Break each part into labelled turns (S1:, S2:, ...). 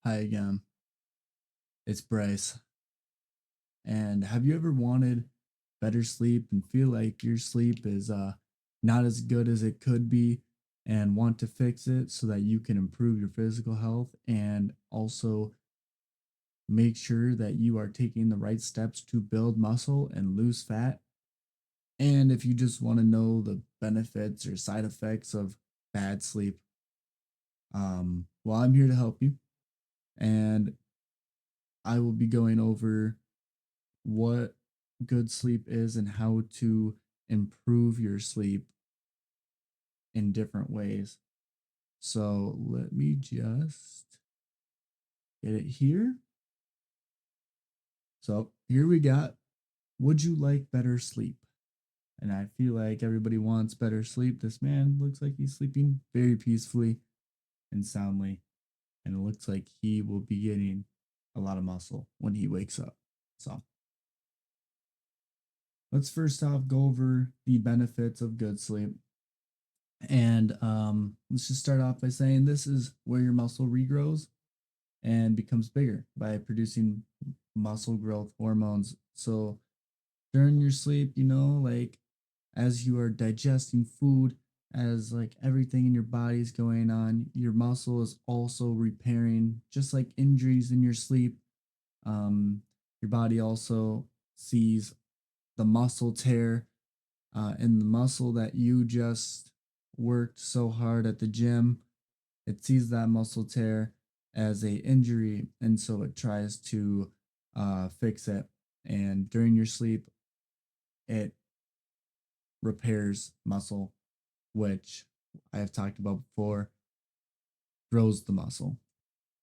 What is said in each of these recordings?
S1: Hi again. It's Bryce. And have you ever wanted better sleep and feel like your sleep is not as good as it could be and want to fix it so that you can improve your physical health and also make sure that you are taking the right steps to build muscle and lose fat? And if you just want to know the benefits or side effects of bad sleep, well, I'm here to help you, and I will be going over what good sleep is and how to improve your sleep in different ways. So let me just get it here. So here we got, would you like better sleep? And I feel like everybody wants better sleep. This man looks like he's sleeping very peacefully and soundly. And it looks like he will be getting a lot of muscle when he wakes up. So let's first off go over the benefits of good sleep. And let's just start off by saying this is where your muscle regrows and becomes bigger by producing muscle growth hormones. So during your sleep, like as you are digesting food, as like everything in your body is going on, your muscle is also repairing, just like injuries in your sleep. Um, your body also sees the muscle tear and the muscle that you just worked so hard at the gym. It sees that muscle tear as a injury, and so it tries to fix it. And during your sleep, it repairs muscle, which I have talked about before, grows the muscle.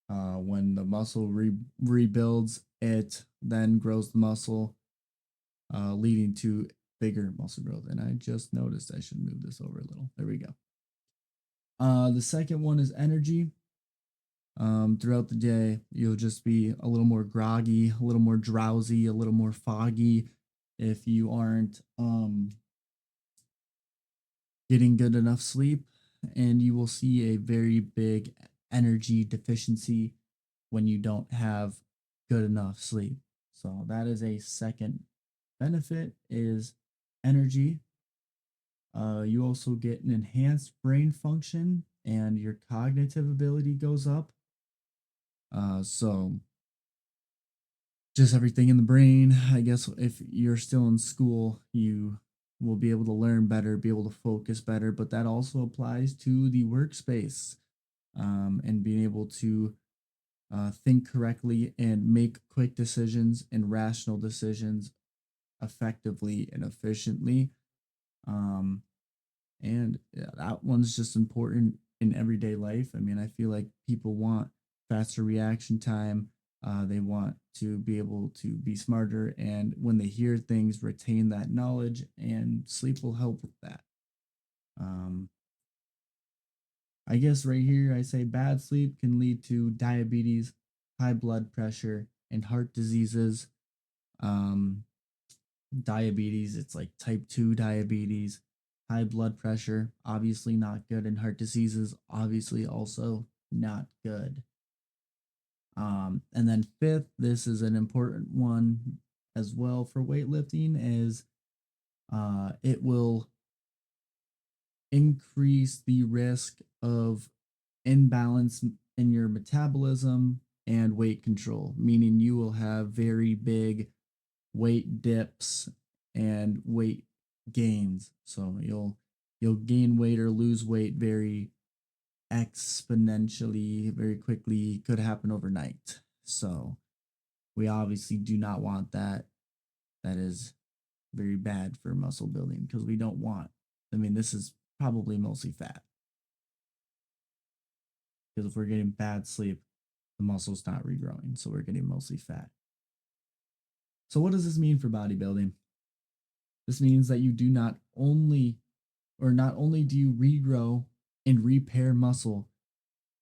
S1: When the muscle rebuilds, it then grows the muscle, leading to bigger muscle growth. And I just noticed I should move this over a little. There we go. The second one is energy. Throughout the day, you'll just be a little more groggy, a little more drowsy, a little more foggy if you aren't getting good enough sleep, and you will see a very big energy deficiency when you don't have good enough sleep. So that is a second benefit is energy. You also get an enhanced brain function and your cognitive ability goes up. So just everything in the brain. I guess if you're still in school, you will be able to learn better, be able to focus better, but that also applies to the workspace and being able to think correctly and make quick decisions and rational decisions effectively and efficiently. Um, and yeah, that one's just important in everyday life. I mean, I feel like people want faster reaction time. They want to be able to be smarter. And when they hear things, retain that knowledge, and sleep will help with that. Um, I guess right here, I say bad sleep can lead to diabetes, high blood pressure, and heart diseases. Um, Diabetes, it's like type 2 diabetes, high blood pressure, obviously not good, and heart diseases, obviously also not good. And then fifth, this is an important one as well for weightlifting, is it will increase the risk of imbalance in your metabolism and weight control, meaning you will have very big weight dips and weight gains. So you'll gain weight or lose weight very exponentially, very quickly. Could happen overnight. So we obviously do not want that. That is very bad for muscle building because we don't want. I mean, this is probably mostly fat because if we're getting bad sleep, the muscle's not regrowing, so we're getting mostly fat. So what does this mean for bodybuilding? This means that you do not only or not only do you regrow and repair muscle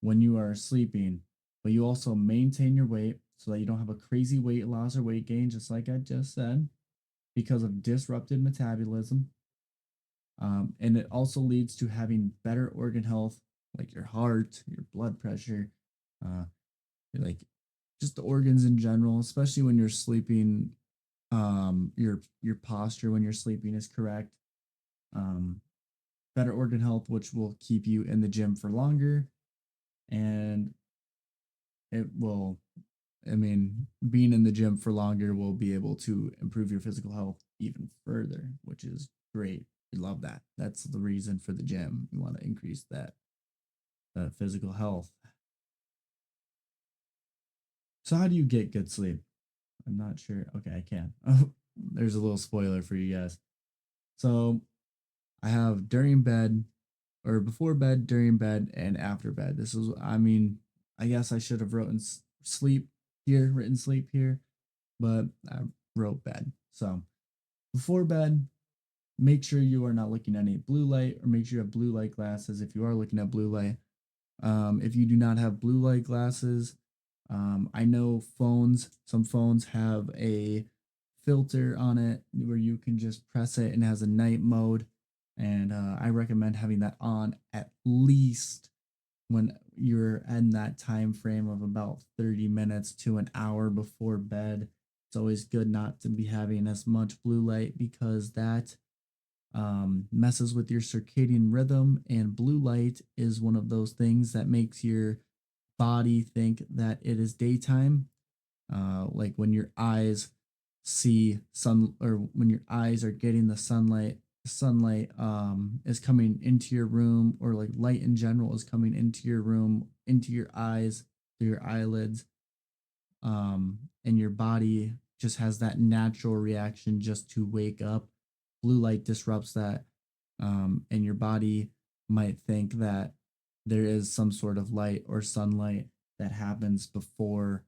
S1: when you are sleeping, but you also maintain your weight so that you don't have a crazy weight loss or weight gain, just like I just said, because of disrupted metabolism. And it also leads to having better organ health, like your heart, your blood pressure, uh, like just the organs in general, especially when you're sleeping. Your posture when you're sleeping is correct. Um, Better organ health, which will keep you in the gym for longer, and it will. I mean, being in the gym for longer will be able to improve your physical health even further, which is great. We love that. That's the reason for the gym. You want to increase that physical health. So how do you get good sleep? I'm not sure. Okay, I can. Oh, there's a little spoiler for you guys. So I have during bed or before bed, during bed, and after bed. This is, I mean, I guess I should have written sleep here, written sleep here, but I wrote bed. So before bed, make sure you are not looking at any blue light, or make sure you have blue light glasses if you are looking at blue light. If you do not have blue light glasses, I know some phones have a filter on it where you can just press it and it has a night mode. And I recommend having that on at least when you're in that time frame of about 30 minutes to an hour before bed. It's always good not to be having as much blue light because that messes with your circadian rhythm, and blue light is one of those things that makes your body think that it is daytime. Like when your eyes see sun, or when your eyes are getting the sunlight is coming into your room, or like light in general is coming into your room, into your eyes, through your eyelids, and your body just has that natural reaction just to wake up. Blue light disrupts that, and your body might think that there is some sort of light or sunlight that happens before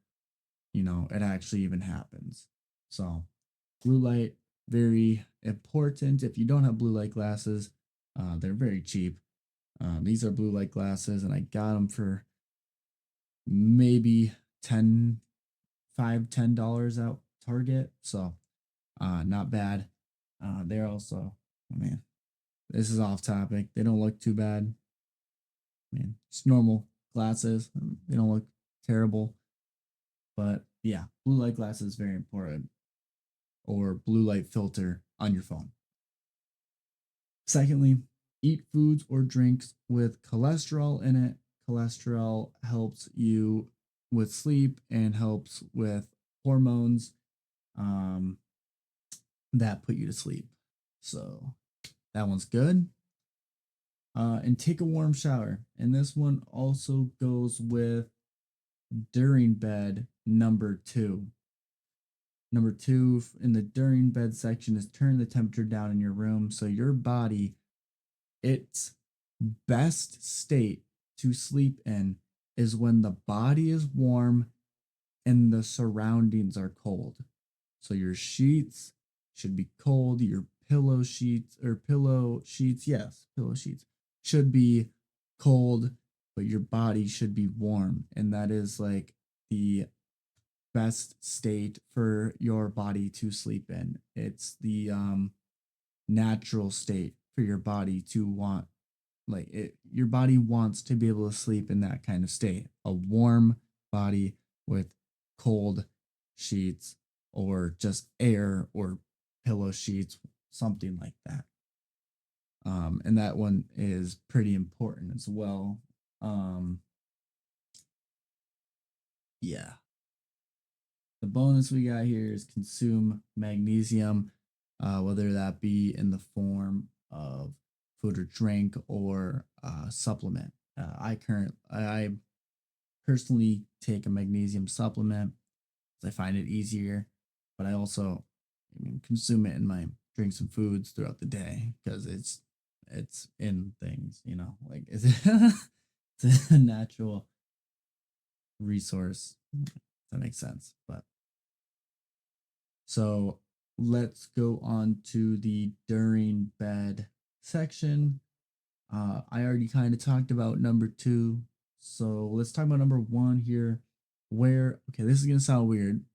S1: it actually even happens. So blue light, very important. If you don't have blue light glasses, they're very cheap. These are blue light glasses, and I got them for maybe 10 $5 $10 out Target. So not bad. They're also, I mean, this is off topic. They don't look too bad. I mean, it's normal glasses. They don't look terrible. But yeah, blue light glasses is very important, or blue light filter on your phone. Secondly, eat foods or drinks with cholesterol in it. Cholesterol helps you with sleep and helps with hormones. Um, that put you to sleep. So that one's good. And take a warm shower. And this one also goes with during bed, number two. Number two in the during bed section is turn the temperature down in your room so your body, its best state to sleep in is when the body is warm and the surroundings are cold. So your sheets should be cold. Your pillow sheets, yes, pillow sheets should be cold, but your body should be warm. And that is like the best state for your body to sleep in. It's the natural state for your body to want, like it, your body wants to be able to sleep in that kind of state. A warm body with cold sheets, or just air or pillow sheets, something like that. And that one is pretty important as well. Um, yeah. The bonus we got here is consume magnesium, whether that be in the form of food or drink, or supplement. I personally take a magnesium supplement because I find it easier, but I also, I mean, consume it in my drinks and foods throughout the day because it's in things, like it's a natural resource. That makes sense. But so let's go on to the during bed section. I already kind of talked about number two. So let's talk about number one here. Okay, this is going to sound weird.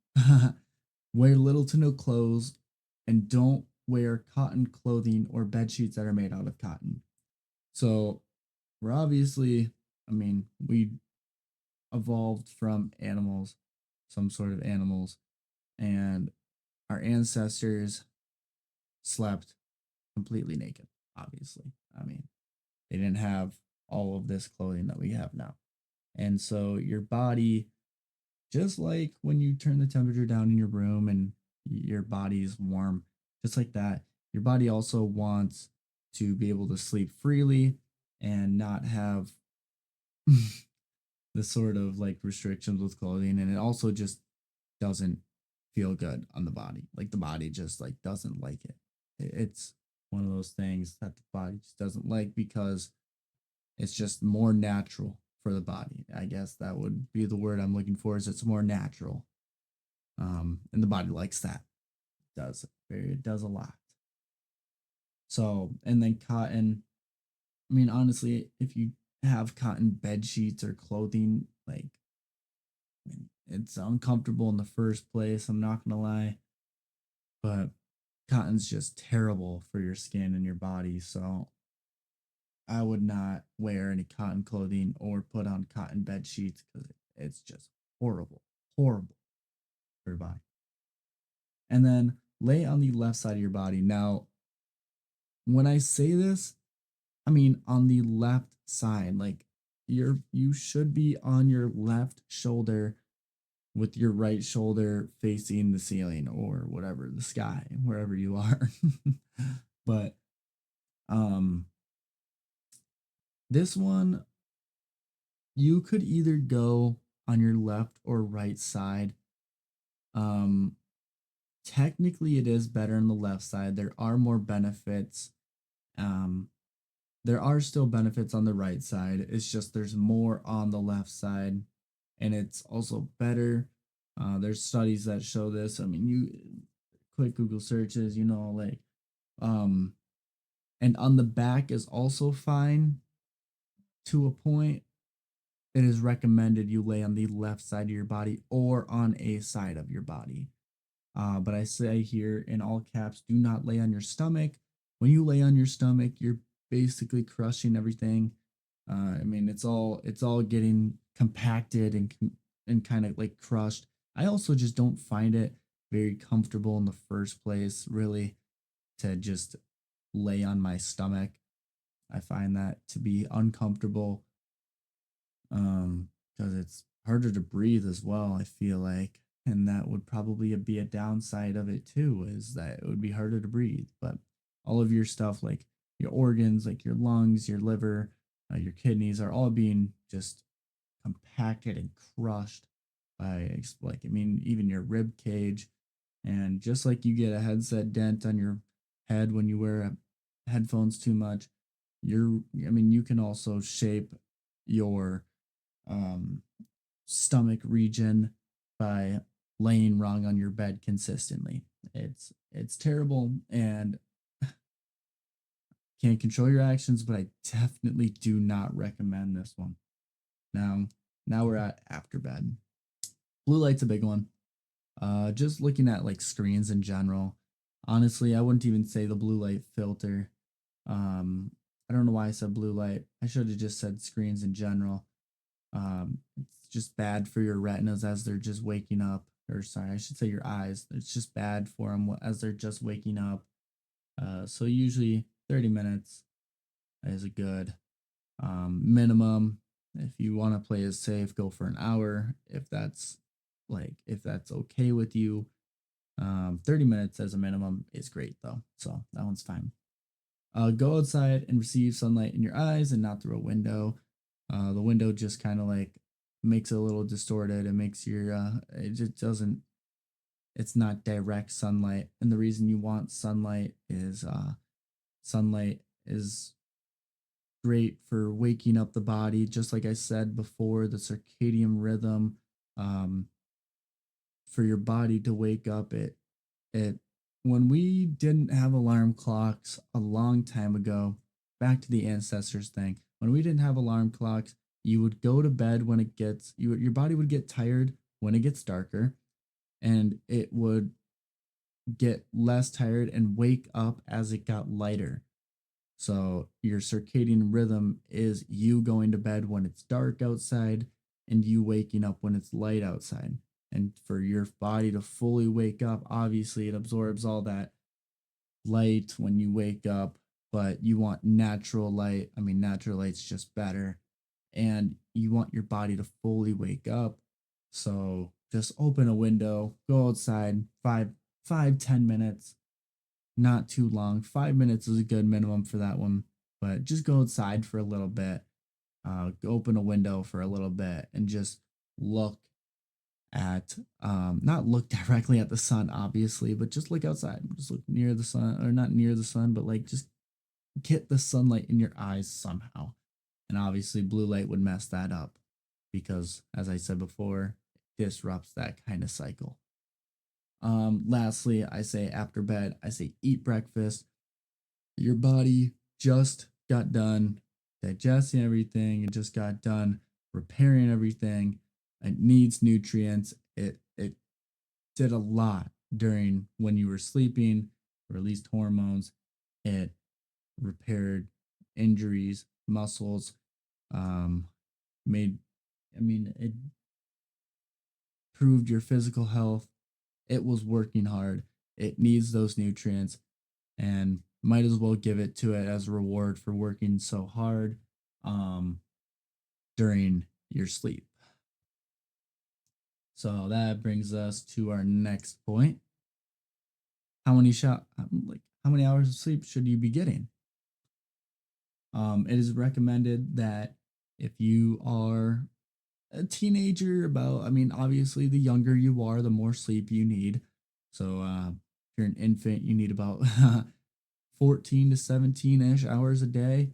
S1: Wear little to no clothes, and don't wear cotton clothing or bed sheets that are made out of cotton. So we're obviously, I mean, we evolved from animals, some sort of animals, and our ancestors slept completely naked, obviously. I mean, they didn't have all of this clothing that we have now. And so your body, just like when you turn the temperature down in your room and your body's warm, just like that, your body also wants to be able to sleep freely and not have the sort of like restrictions with clothing. And it also just doesn't feel good on the body. Like the body just like doesn't like it. It's one of those things that the body just doesn't like because it's just more natural for the body. I guess that would be the word I'm looking for, is it's more natural. And the body likes that. It does a lot. So, and then cotton, I mean, honestly, if you have cotton bed sheets or clothing, like, I mean, it's uncomfortable in the first place. I'm not gonna lie, but cotton's just terrible for your skin and your body. So I would not wear any cotton clothing or put on cotton bed sheets because it's just horrible, horrible for your body. And then lay on the left side of your body. Now, when I say this, I mean on the left side, like you should be on your left shoulder with your right shoulder facing the ceiling or whatever, the sky, wherever you are. But um this one, you could either go on your left or right side. Um Technically it is better on the left side. There are more benefits. Um there are still benefits on the right side. It's just there's more on the left side, and it's also better. There's studies that show this. I mean, you quick Google searches, like um, and on the back is also fine to a point. It is recommended you lay on the left side of your body or on a side of your body. But I say here in all caps, do not lay on your stomach. When you lay on your stomach, you're basically crushing everything. I mean, it's all getting compacted and kind of like crushed. I also just don't find it very comfortable in the first place, really, to just lay on my stomach. I find that to be uncomfortable, because it's harder to breathe as well, I feel like. And that would probably be a downside of it too, is that it would be harder to breathe. But all of your stuff, like your organs, like your lungs, your liver, your kidneys, are all being just compacted and crushed by like, I mean, even your rib cage. And just like you get a headset dent on your head when you wear headphones too much, I mean, you can also shape your um, stomach region by laying wrong on your bed consistently. It's terrible and can't control your actions, but I definitely do not recommend this one. Now, now we're at after bed. Blue light's a big one. Just looking at like screens in general. Honestly, I wouldn't even say the blue light filter. Um, I don't know why I said blue light. I should have just said screens in general. It's just bad for your retinas as they're just waking up. Or sorry, I should say your eyes. It's just bad for them as they're just waking up. So usually 30 minutes is a good minimum. If you want to play it safe, go for an hour. If that's okay with you. 30 minutes as a minimum is great though. So that one's fine. Go outside and receive sunlight in your eyes and not through a window. The window just kind of like makes it a little distorted. It makes it just doesn't, it's not direct sunlight. And the reason you want sunlight is great for waking up the body. Just like I said before, the circadian rhythm, um, for your body to wake up, it when we didn't have alarm clocks a long time ago, back to the ancestors thing, when we didn't have alarm clocks, you would go to bed when your body would get tired when it gets darker, and it would get less tired and wake up as it got lighter. So your circadian rhythm is you going to bed when it's dark outside and you waking up when it's light outside. And for your body to fully wake up, obviously it absorbs all that light when you wake up, but you want natural light. I mean, natural light's just better. And you want your body to fully wake up. So just open a window, go outside 10 minutes, not too long. 5 minutes is a good minimum for that one, but just go outside for a little bit. Open a window for a little bit and just look at not look directly at the sun obviously, but just look outside, just look near the sun, or not near the sun, but like just get the sunlight in your eyes somehow. And obviously blue light would mess that up because, as I said before, it disrupts that kind of cycle. Lastly, I say after bed, I say eat breakfast. Your body just got done digesting everything, it just got done repairing everything. It needs nutrients. It did a lot during when you were sleeping, released hormones. It repaired injuries, muscles, um, made, I mean, it improved your physical health. It was working hard. It needs those nutrients and might as well give it to it as a reward for working so hard um, during your sleep. So that brings us to our next point. How many hours of sleep should you be getting? It is recommended that if you are a teenager, obviously, the younger you are, the more sleep you need. So, if you're an infant, you need about 14 to 17 ish hours a day,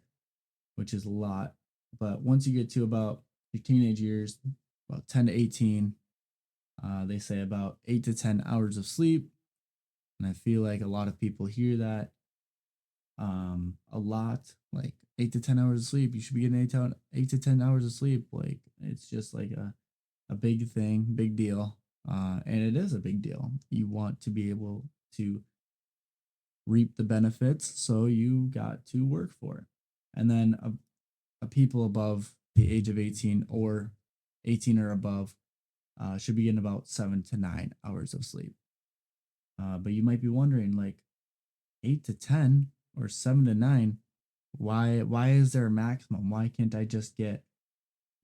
S1: which is a lot. But once you get to about your teenage years, about 10 to 18, they say about 8 to 10 hours of sleep. And I feel like a lot of people hear that a lot, like 8 to 10 hours of sleep. You should be getting 8 to 10 hours of sleep. Like it's just like a big thing, big deal. And it is a big deal. You want to be able to reap the benefits, so you got to work for it. And then a people above the age of 18 or 18 or above should be getting about 7 to 9 hours of sleep. But you might be wondering, like 8 to 10 or 7 to 9, why is there a maximum? Why can't I just get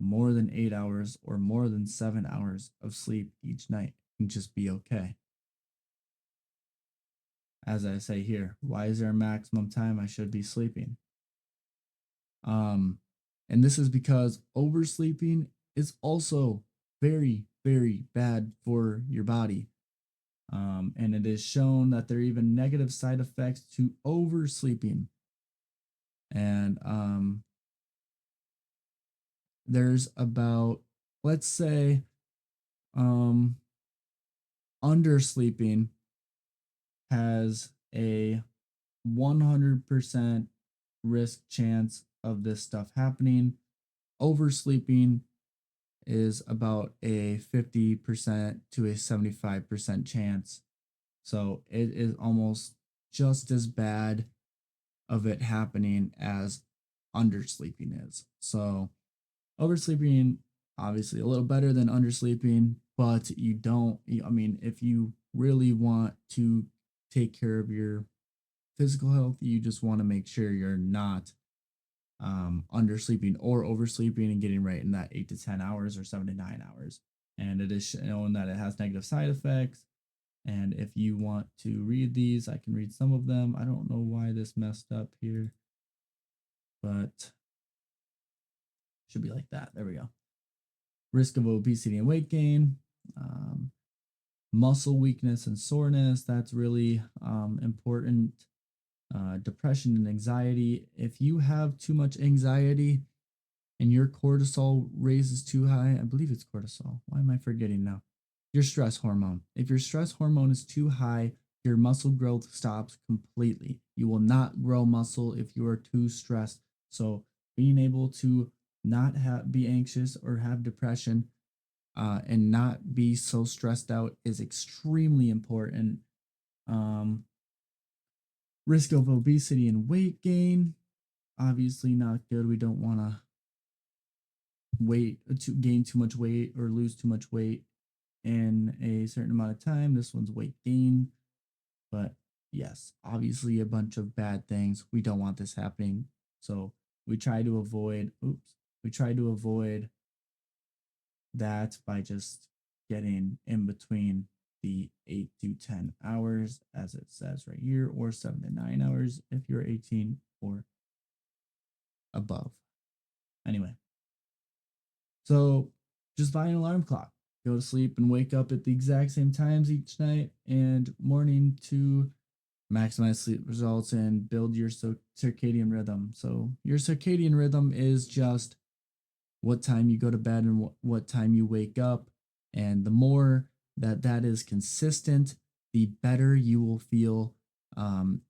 S1: more than 8 hours or more than 7 hours of sleep each night and just be okay? As I say here, why is there a maximum time I should be sleeping? Um, and this is because oversleeping is also very, very bad for your body. And it is shown that there are even negative side effects to oversleeping. And there's about, let's say, um, undersleeping has a 100% risk chance of this stuff happening. Oversleeping is about a 50% to a 75% chance. So it is almost just as bad of it happening as undersleeping is. So oversleeping, obviously a little better than undersleeping, but you don't, I mean, if you really want to take care of your physical health, you just want to make sure you're not undersleeping or oversleeping and getting right in that 8 to 10 hours or 7 to 9 hours. And it is shown that it has negative side effects. And if you want to read these, I can read some of them. I don't know why this messed up here, but should be like that. There we go. Risk of obesity and weight gain, muscle weakness and soreness. That's really important. Depression and anxiety. If you have too much anxiety and your cortisol raises too high, I believe it's cortisol. Why am I forgetting now? Your stress hormone. If your stress hormone is too high, your muscle growth stops completely. You will not grow muscle if you are too stressed. So being able to not be anxious or have depression and not be so stressed out is extremely important. Um, Risk of obesity and weight gain, obviously not good. We don't want to weight to gain too much weight or lose too much weight in a certain amount of time. This one's weight gain. But yes, obviously a bunch of bad things. We don't want this happening. So we try to avoid, we try to avoid that by just getting in between the 8 to 10 hours, as it says right here, or 7 to 9 hours if you're 18 or above. Anyway, so just buy an alarm clock. Go to sleep and wake up at the exact same times each night and morning to maximize sleep results and build your circadian rhythm. So your circadian rhythm is just what time you go to bed and what time you wake up. And the more that is consistent, the better you will feel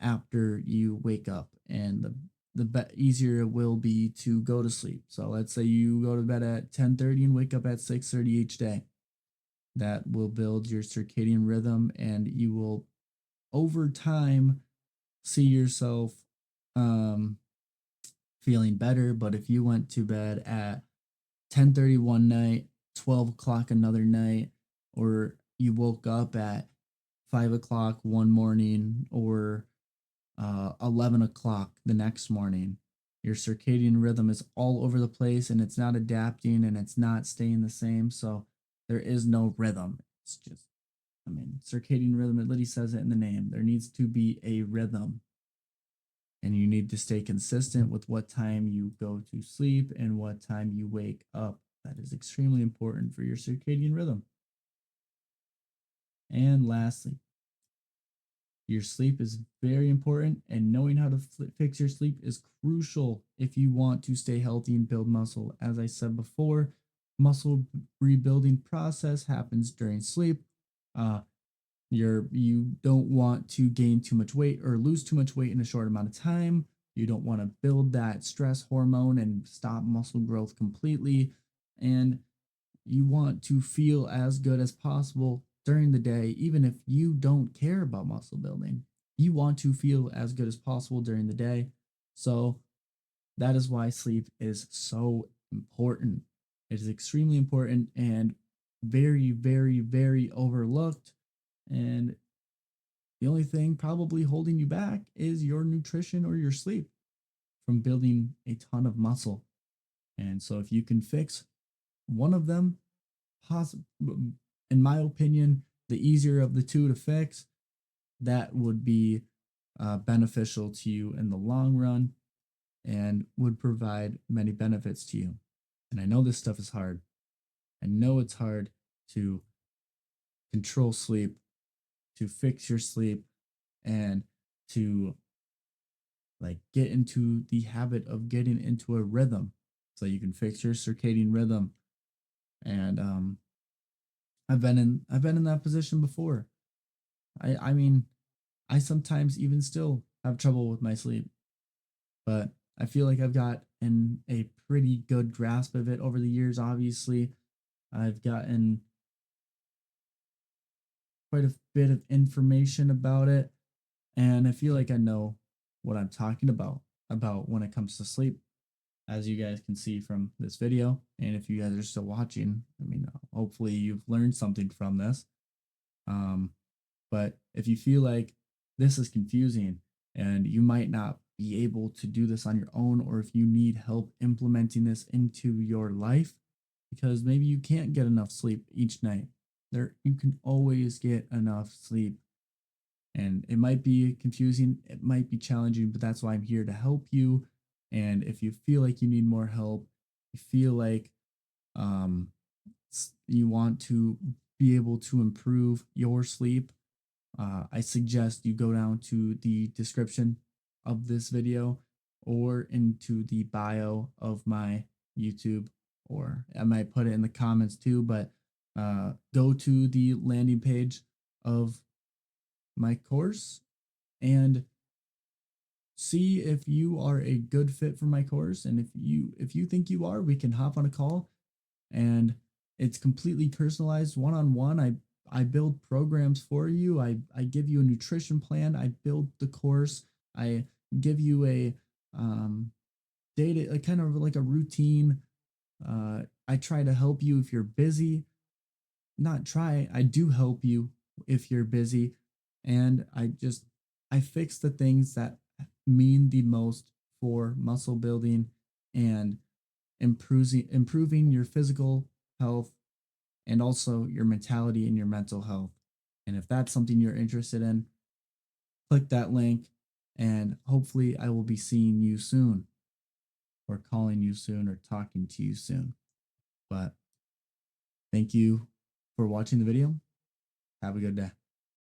S1: after you wake up, and the easier it will be to go to sleep. So let's say you go to bed at 10:30 and wake up at 6:30 each day. That will build your circadian rhythm, and you will over time see yourself um, feeling better. But if you went to bed at 10:30 one night, 12 o'clock another night, or you woke up at 5 o'clock one morning, or 11 o'clock the next morning, your circadian rhythm is all over the place and it's not adapting and it's not staying the same. So there is no rhythm. It's just, I mean, circadian rhythm, it literally says it in the name. There needs to be a rhythm, and you need to stay consistent with what time you go to sleep and what time you wake up. That is extremely important for your circadian rhythm. And lastly, your sleep is very important, and knowing how to fix your sleep is crucial if you want to stay healthy and build muscle. As I said before, muscle rebuilding process happens during sleep. Uh, you don't want to gain too much weight or lose too much weight in a short amount of time. You don't want to build that stress hormone and stop muscle growth completely. And you want to feel as good as possible during the day, even if you don't care about muscle building. You want to feel as good as possible during the day. So that is why sleep is so important. It is extremely important and very, very, very overlooked. And the only thing probably holding you back is your nutrition or your sleep from building a ton of muscle. And so if you can fix one of them, in my opinion, the easier of the two to fix, that would be beneficial to you in the long run and would provide many benefits to you. And I know this stuff is hard. I know it's hard to control sleep, to fix your sleep, and to like get into the habit of getting into a rhythm so you can fix your circadian rhythm. And I've been in that position before. I mean, I sometimes even still have trouble with my sleep, but I feel like I've got in a pretty good grasp of it over the years. Obviously, I've gotten quite a bit of information about it, and I feel like I know what I'm talking about when it comes to sleep, as you guys can see from this video. And if you guys are still watching, I mean, hopefully you've learned something from this. Um, but if you feel like this is confusing and you might not be able to do this on your own, or if you need help implementing this into your life, because maybe you can't get enough sleep each night, there you can always get enough sleep. And it might be confusing, it might be challenging, but that's why I'm here to help you. And if you feel like you need more help, you feel like um, you want to be able to improve your sleep, I suggest you go down to the description of this video or into the bio of my YouTube, or I might put it in the comments too. But go to the landing page of my course and see if you are a good fit for my course. And if you think you are, we can hop on a call, and it's completely personalized one-on-one. I build programs for you. I give you a nutrition plan. I build the course. I give you a data, a kind of like a routine I try to help you if you're busy. Not try, I do help you if you're busy. And I fix the things that mean the most for muscle building and improving your physical health and also your mentality and your mental health. And if that's something you're interested in, click that link and hopefully I will be seeing you soon or calling you soon or talking to you soon. But thank you for watching the video. Have a good day.